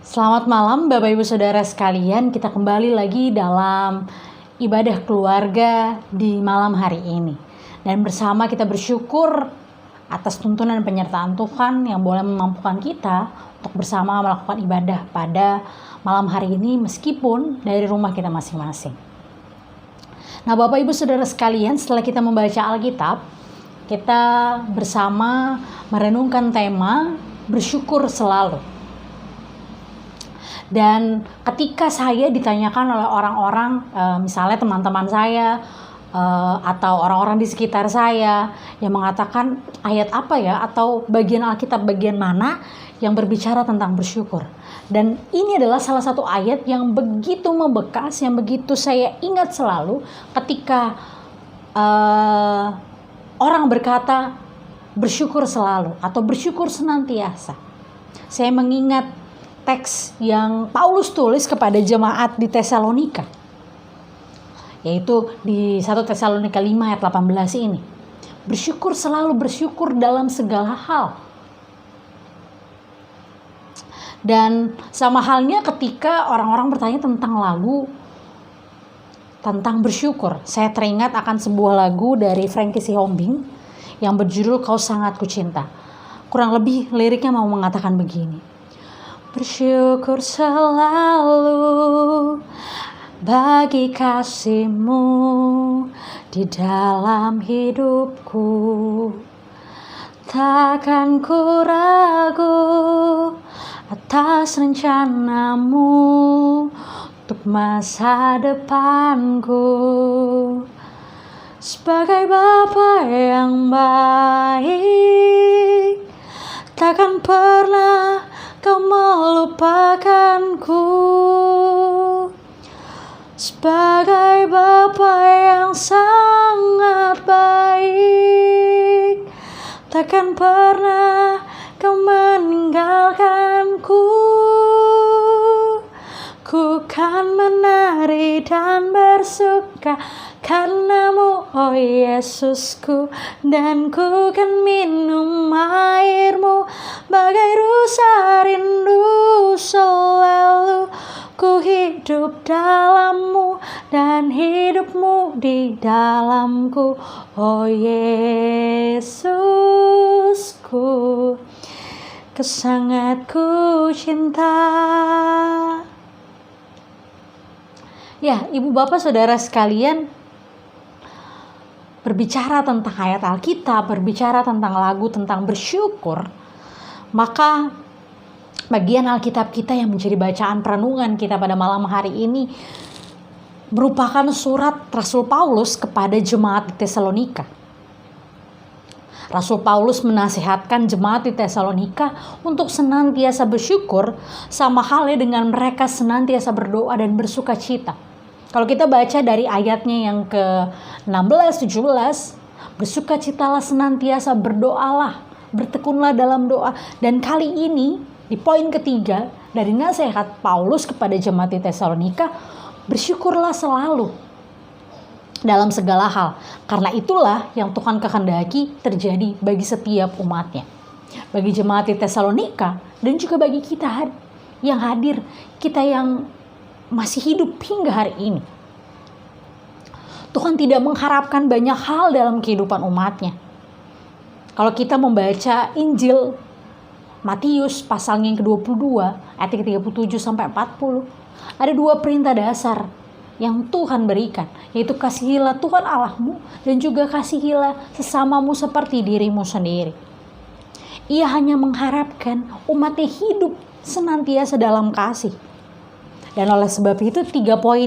Selamat malam Bapak Ibu Saudara sekalian, kita kembali lagi dalam ibadah keluarga di malam hari ini. Dan bersama kita bersyukur atas tuntunan dan penyertaan Tuhan yang boleh memampukan kita untuk bersama melakukan ibadah pada malam hari ini meskipun dari rumah kita masing-masing. Nah Bapak Ibu Saudara sekalian, setelah kita membaca Alkitab, kita bersama merenungkan tema bersyukur selalu. Dan ketika saya ditanyakan oleh orang-orang, misalnya teman-teman saya atau orang-orang di sekitar saya yang mengatakan ayat apa ya atau bagian Alkitab bagian mana yang berbicara tentang bersyukur. Dan ini adalah salah satu ayat yang begitu membekas, yang begitu saya ingat selalu ketika orang berkata bersyukur selalu atau bersyukur senantiasa. Saya mengingat teks yang Paulus tulis kepada jemaat di Tesalonika, yaitu di 1 Tesalonika 5 ayat 18 ini. Bersyukur selalu, bersyukur dalam segala hal. Dan sama halnya ketika orang-orang bertanya tentang lagu tentang bersyukur, saya teringat akan sebuah lagu dari Frankie Sihombing yang berjudul Kau Sangat Kucinta. Kurang lebih liriknya mau mengatakan begini: bersyukur selalu bagi kasih-Mu di dalam hidupku. Takkan ku ragu atas rencana-Mu untuk masa depanku. Sebagai Bapa yang baik, takkan pernah Kau melupakanku. Sebagai Bapa yang sangat baik, takkan pernah Kau meninggalkanku. Ku kan menari dan bersuka karena-Mu, oh Yesusku, dan ku kan minum air-Mu bagai rusa rindu. Selalu ku hidup dalam-Mu dan hidup-Mu di dalamku, oh Yesusku, Kau sangat ku cinta. Ya, Ibu Bapak Saudara sekalian, berbicara tentang ayat Alkitab, berbicara tentang lagu, tentang bersyukur, maka bagian Alkitab kita yang menjadi bacaan perenungan kita pada malam hari ini merupakan surat Rasul Paulus kepada jemaat di Tesalonika. Rasul Paulus menasihatkan jemaat di Tesalonika untuk senantiasa bersyukur, sama halnya dengan mereka senantiasa berdoa dan bersuka cita. Kalau kita baca dari ayatnya yang ke-16, 17, bersukacitalah senantiasa, berdoalah, bertekunlah dalam doa. Dan kali ini di poin ketiga dari nasihat Paulus kepada jemaat di Tesalonika, bersyukurlah selalu dalam segala hal. Karena itulah yang Tuhan kehendaki terjadi bagi setiap umatnya. Bagi jemaat di Tesalonika dan juga bagi kita yang hadir, kita yang masih hidup hingga hari ini. Tuhan tidak mengharapkan banyak hal dalam kehidupan umatnya. Kalau kita membaca Injil Matius pasalnya yang ke-22 ayat 37 sampai 40, ada dua perintah dasar yang Tuhan berikan, yaitu kasihilah Tuhan Allahmu dan juga kasihilah sesamamu seperti dirimu sendiri. Ia hanya mengharapkan umatnya hidup senantiasa dalam kasih. Dan oleh sebab itu 3 poin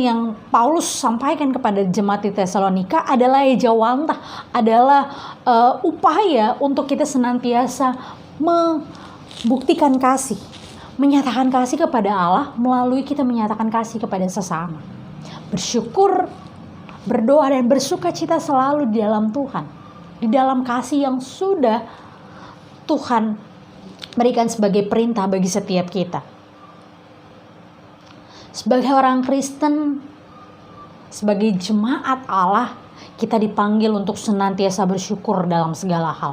yang Paulus sampaikan kepada jemaat di Tesalonika adalah ejawantah, adalah upaya untuk kita senantiasa membuktikan kasih, menyatakan kasih kepada Allah melalui kita menyatakan kasih kepada sesama. Bersyukur, berdoa dan bersuka cita selalu di dalam Tuhan, di dalam kasih yang sudah Tuhan berikan sebagai perintah bagi setiap kita. Sebagai orang Kristen, sebagai jemaat Allah, kita dipanggil untuk senantiasa bersyukur dalam segala hal.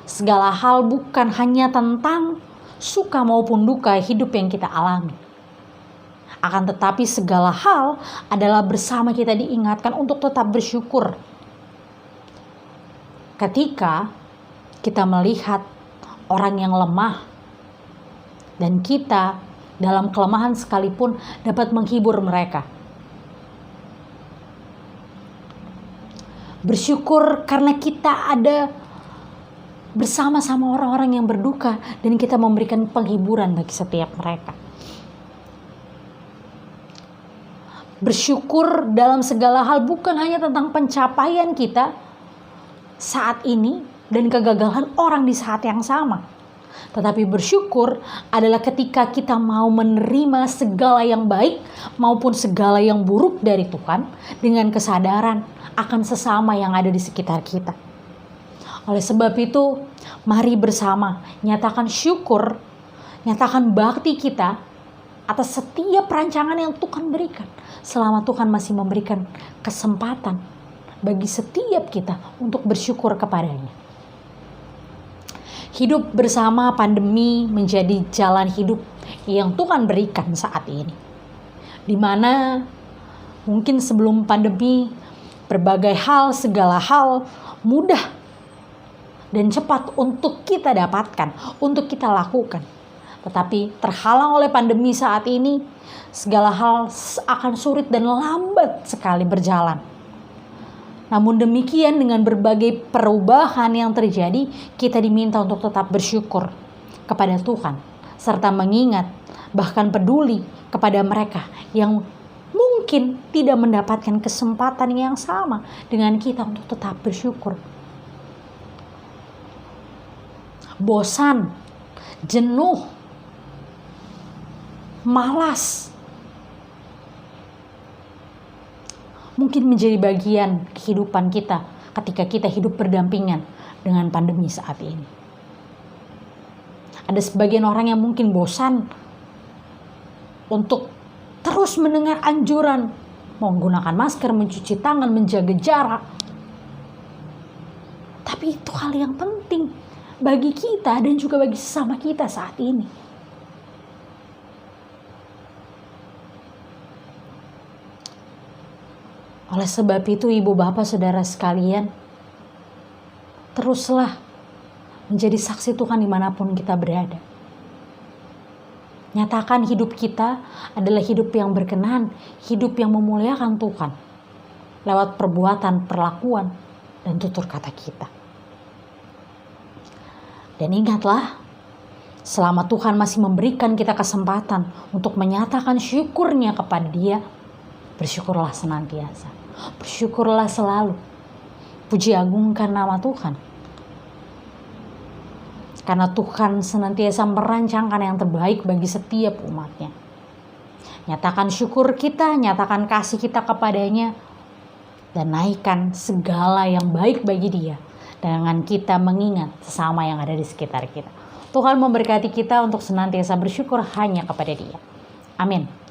Segala hal bukan hanya tentang suka maupun duka hidup yang kita alami. Akan tetapi segala hal adalah bersama kita diingatkan untuk tetap bersyukur. Ketika kita melihat orang yang lemah dan kita dalam kelemahan sekalipun dapat menghibur mereka. Bersyukur karena kita ada bersama-sama orang-orang yang berduka dan kita memberikan penghiburan bagi setiap mereka. Bersyukur dalam segala hal bukan hanya tentang pencapaian kita saat ini dan kegagalan orang di saat yang sama. Tetapi bersyukur adalah ketika kita mau menerima segala yang baik maupun segala yang buruk dari Tuhan dengan kesadaran akan sesama yang ada di sekitar kita. Oleh sebab itu, mari bersama nyatakan syukur, nyatakan bakti kita atas setiap rancangan yang Tuhan berikan. Selama Tuhan masih memberikan kesempatan bagi setiap kita untuk bersyukur kepadanya. Hidup bersama pandemi menjadi jalan hidup yang Tuhan berikan saat ini. Di mana mungkin sebelum pandemi berbagai hal, segala hal mudah dan cepat untuk kita dapatkan, untuk kita lakukan. Tetapi terhalang oleh pandemi saat ini, segala hal akan sulit dan lambat sekali berjalan. Namun demikian dengan berbagai perubahan yang terjadi, kita diminta untuk tetap bersyukur kepada Tuhan. Serta mengingat, bahkan peduli kepada mereka yang mungkin tidak mendapatkan kesempatan yang sama dengan kita untuk tetap bersyukur. Bosan, jenuh, malas mungkin menjadi bagian kehidupan kita ketika kita hidup berdampingan dengan pandemi saat ini. Ada sebagian orang yang mungkin bosan untuk terus mendengar anjuran menggunakan masker, mencuci tangan, menjaga jarak. Tapi itu hal yang penting bagi kita dan juga bagi sesama kita saat ini. Oleh sebab itu, ibu bapak saudara sekalian, teruslah menjadi saksi Tuhan dimanapun kita berada. Nyatakan hidup kita adalah hidup yang berkenan, hidup yang memuliakan Tuhan lewat perbuatan, perlakuan, dan tutur kata kita. Dan ingatlah, selama Tuhan masih memberikan kita kesempatan untuk menyatakan syukurnya kepada Dia, bersyukurlah senantiasa. Bersyukurlah selalu. Puji agungkan nama Tuhan. Karena Tuhan senantiasa merancangkan yang terbaik bagi setiap umatnya. Nyatakan syukur kita, nyatakan kasih kita kepadanya, dan naikkan segala yang baik bagi Dia dengan kita mengingat sesama yang ada di sekitar kita. Tuhan memberkati kita untuk senantiasa bersyukur hanya kepada Dia. Amin.